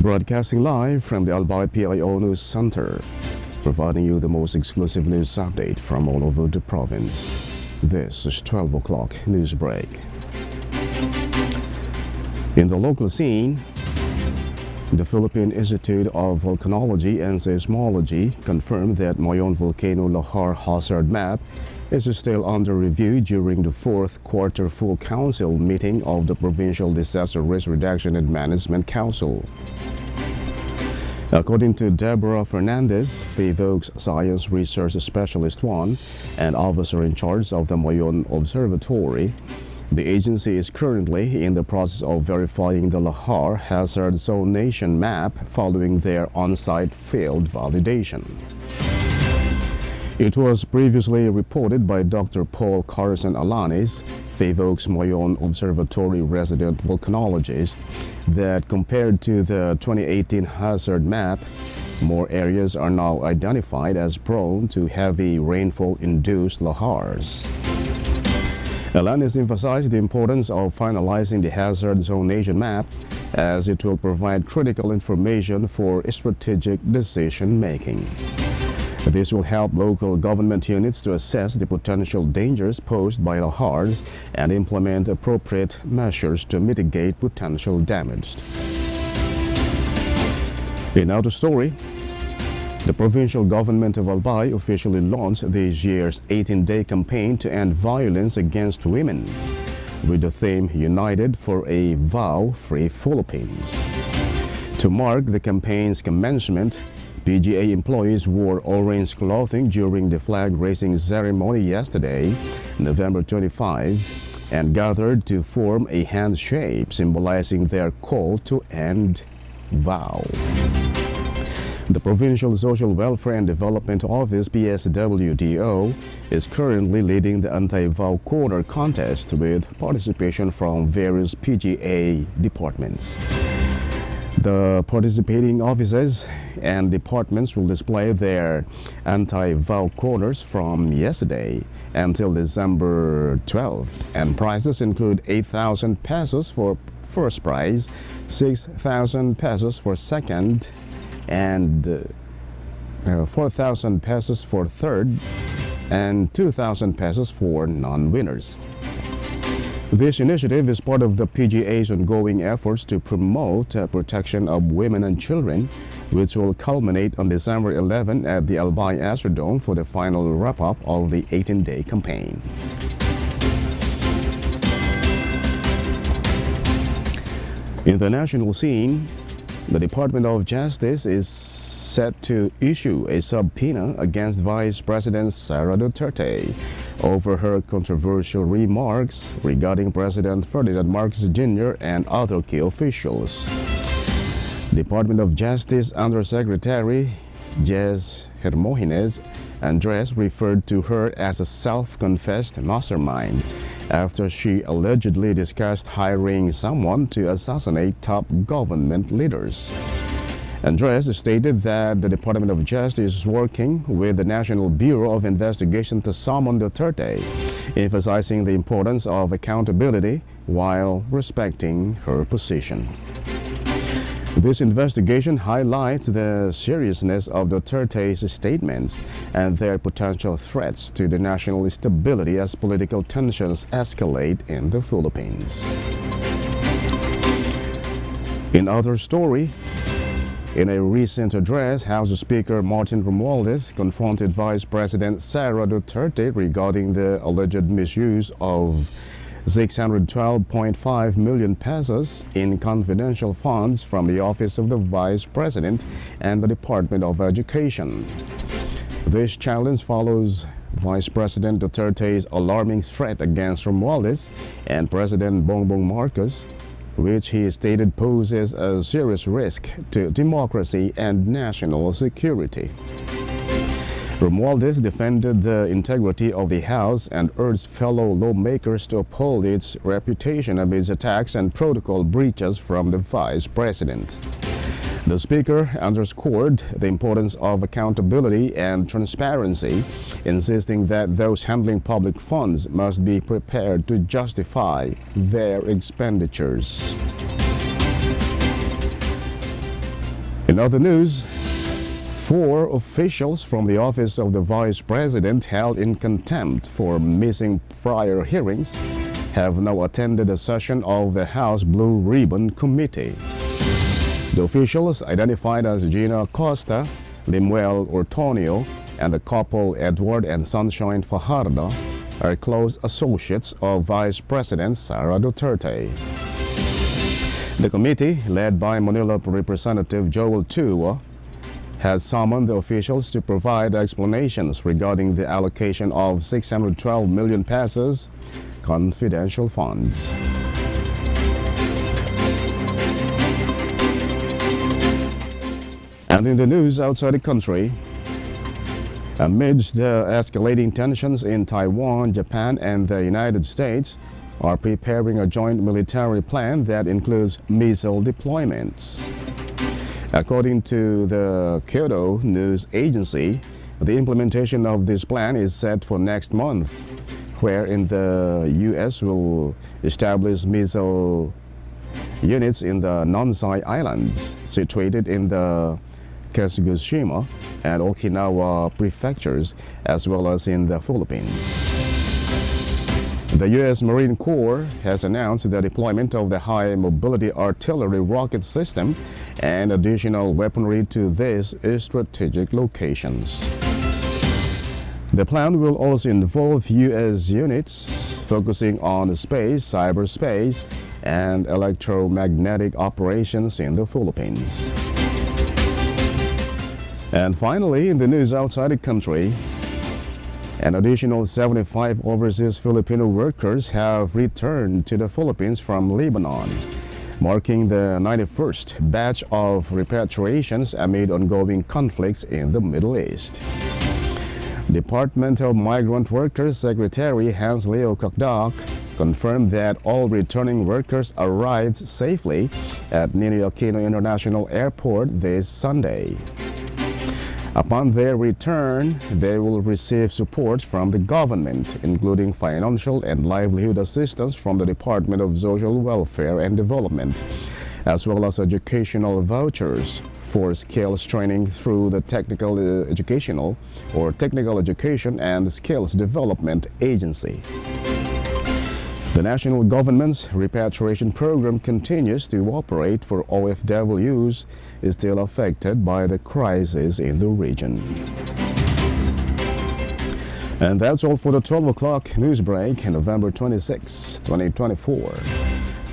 Broadcasting live from the Albay PIO News Center, providing you the most exclusive news update from all over the province. This is 12 o'clock Newsbreak. In the local scene, the Philippine Institute of Volcanology and Seismology confirmed that Mayon Volcano Lahar hazard map is still under review during the fourth quarter full council meeting of the Provincial Disaster Risk Reduction and Management Council. According to Deborah Fernandez, FAVOG's Science Research Specialist 1 and officer in charge of the Mayon Observatory, the agency is currently in the process of verifying the Lahar Hazard Zonation map following their on-site field validation. It was previously reported by Dr. Paul Carson Alanis, FAVOG's Mayon Observatory resident volcanologist, that compared to the 2018 hazard map, more areas are now identified as prone to heavy rainfall-induced lahars. Alanis emphasized the importance of finalizing the hazard zonation map as it will provide critical information for strategic decision-making. This will help local government units to assess the potential dangers posed by lahars and implement appropriate measures to mitigate potential damage. In another story, the provincial government of Albay officially launched this year's 18-day campaign to end violence against women, with the theme United for a Vow-Free Philippines. To mark the campaign's commencement, PGA employees wore orange clothing during the flag-raising ceremony yesterday, November 25, and gathered to form a handshake symbolizing their call to end vow. The Provincial Social Welfare and Development Office, PSWDO, is currently leading the anti-vow corner contest with participation from various PGA departments. The participating offices and departments will display their anti-vow corners from yesterday until December 12th, and prizes include 8,000 pesos for first prize, 6,000 pesos for second, and 4,000 pesos for third, and 2,000 pesos for non-winners. This initiative is part of the PGA's ongoing efforts to promote protection of women and children, which will culminate on December 11 at the Albay Astrodome for the final wrap-up of the 18-day campaign. In the national scene, the Department of Justice is set to issue a subpoena against Vice President Sara Duterte over her controversial remarks regarding President Ferdinand Marcos Jr. and other key officials. Department of Justice Undersecretary Jess Hermogenes Andres referred to her as a self-confessed mastermind after she allegedly discussed hiring someone to assassinate top government leaders. Andres stated that the Department of Justice is working with the National Bureau of Investigation to summon Duterte, emphasizing the importance of accountability while respecting her position. This investigation highlights the seriousness of Duterte's statements and their potential threats to the national stability as political tensions escalate in the Philippines. In other story, in a recent address, House Speaker Martin Romualdez confronted Vice President Sara Duterte regarding the alleged misuse of 612.5 million pesos in confidential funds from the Office of the Vice President and the Department of Education. This challenge follows Vice President Duterte's alarming threat against Romualdez and President Bongbong Marcos, which he stated poses a serious risk to democracy and national security. Romualdez defended the integrity of the House and urged fellow lawmakers to uphold its reputation amidst attacks and protocol breaches from the Vice President. The Speaker underscored the importance of accountability and transparency, insisting that those handling public funds must be prepared to justify their expenditures. In other news, 4 officials from the Office of the Vice President held in contempt for missing prior hearings have now attended a session of the House Blue Ribbon Committee. The officials, identified as Gina Costa, Limuel Ortonio, and the couple Edward and Sunshine Fajardo, are close associates of Vice President Sara Duterte. The committee, led by Manila Representative Joel Tua, has summoned the officials to provide explanations regarding the allocation of 612 million pesos confidential funds. And in the news outside the country, amidst the escalating tensions in Taiwan, Japan, and the United States are preparing a joint military plan that includes missile deployments. According to the Kyoto News Agency, the implementation of this plan is set for next month, wherein the U.S. will establish missile units in the Nansei Islands, situated in the Kagoshima and Okinawa prefectures, as well as in the Philippines. The U.S. Marine Corps has announced the deployment of the high-mobility artillery rocket system and additional weaponry to these strategic locations. The plan will also involve U.S. units focusing on space, cyberspace, and electromagnetic operations in the Philippines. And finally, in the news outside the country, an additional 75 overseas Filipino workers have returned to the Philippines from Lebanon, marking the 91st batch of repatriations amid ongoing conflicts in the Middle East. Department of Migrant Workers Secretary Hans Leo Kakdak confirmed that all returning workers arrived safely at Ninoy Aquino International Airport this Sunday. Upon their return, they will receive support from the government, including financial and livelihood assistance from the Department of Social Welfare and Development, as well as educational vouchers for skills training through the Technical Education and Skills Development Agency. The national government's repatriation program continues to operate for OFWs still affected by the crisis in the region. And that's all for the 12 o'clock news break, November 26, 2024.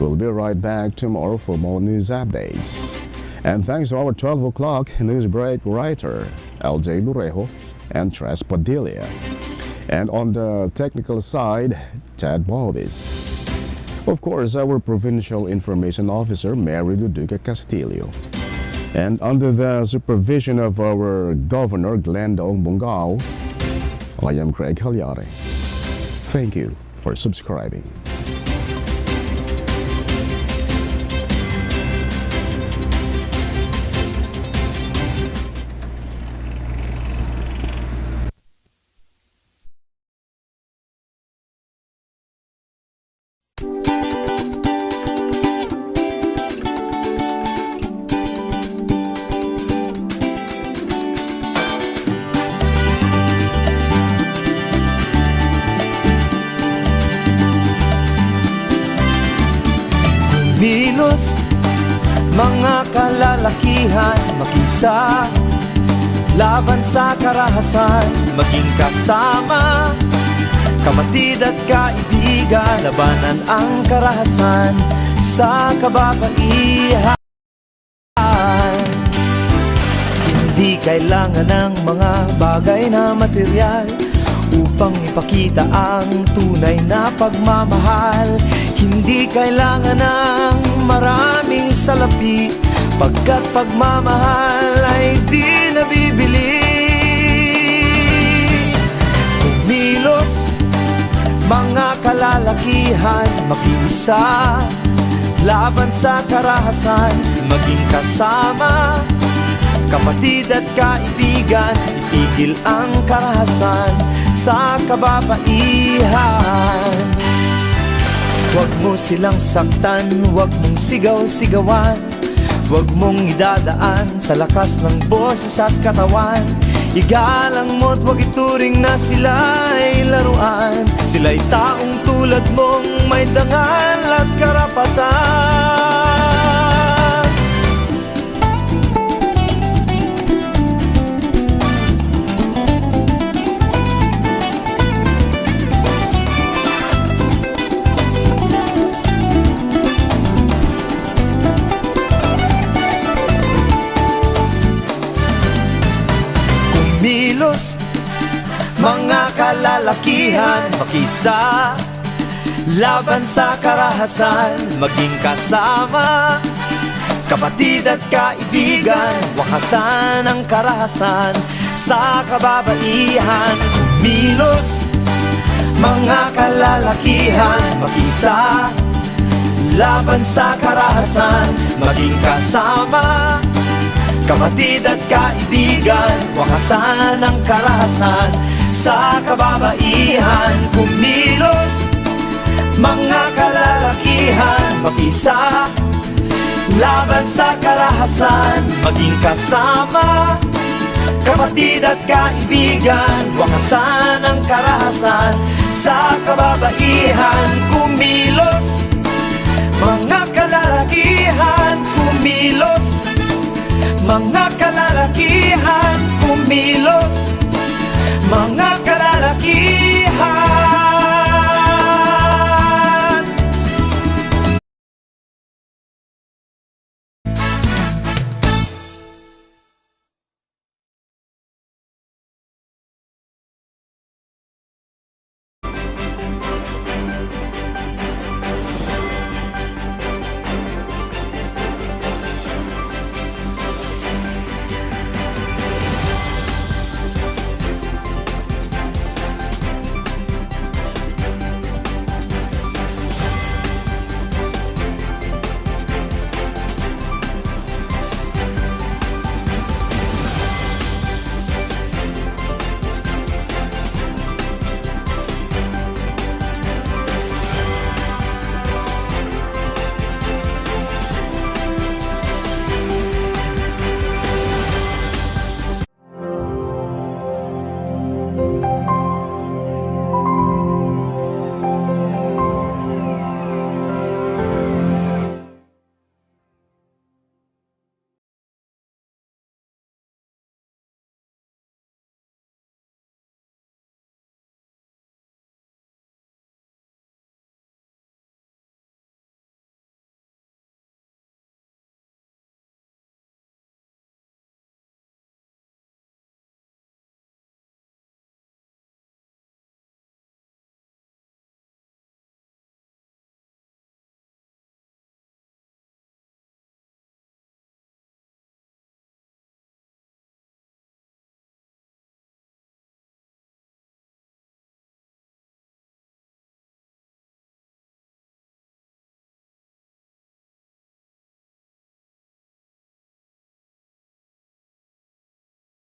We'll be right back tomorrow for more news updates. And thanks to our 12 o'clock news break writer, Albay Lurejo and Tres Padilla. And on the technical side, Tad Bobis. Of course, our Provincial Information Officer, Mary Luduca Castillo. And under the supervision of our Governor, Glenn Daong Bungao, I am Greg Hallare. Thank you for subscribing. Kilos, mga kalalakihan, makisa laban sa karahasan, maging kasama kamatid at kaibigan, labanan ang karahasan sa kababaihan. Hindi kailangan ng mga bagay na material upang ipakita ang tunay na pagmamahal. Hindi kailangan ng maraming salapi, pagkat pagmamahal ay di nabibili. Kumilos, mga kalalakihan, makiisa laban sa karahasan, maging kasama kapatid at kaibigan, ipigil ang karahasan sa kababaihan. Huwag mo silang saktan, huwag mong sigaw-sigawan, Huwag mong idadaan sa lakas ng boses at katawan. Igalang mo't huwag ituring na sila'y laruan. Sila'y taong tulad mong may dangal at karapatan. Kumilos, mga kalalakihan, makisa laban sa karahasan, maging kasama kapatid at kaibigan, wakasan ang karahasan sa kababaihan. Kumilos, mga kalalakihan, makisa laban sa karahasan, maging kasama kapatid at kaibigan, wakasan ang karahasan sa kababaihan. Kumilos, mga kalalakihan, makisa laban sa karahasan, maging kasama kapatid at kaibigan, wakasan ang karahasan sa kababaihan. Kumilos, mga kalalakihan, kumilos, mga kalalakihan, kumilos, mga kalalakihan.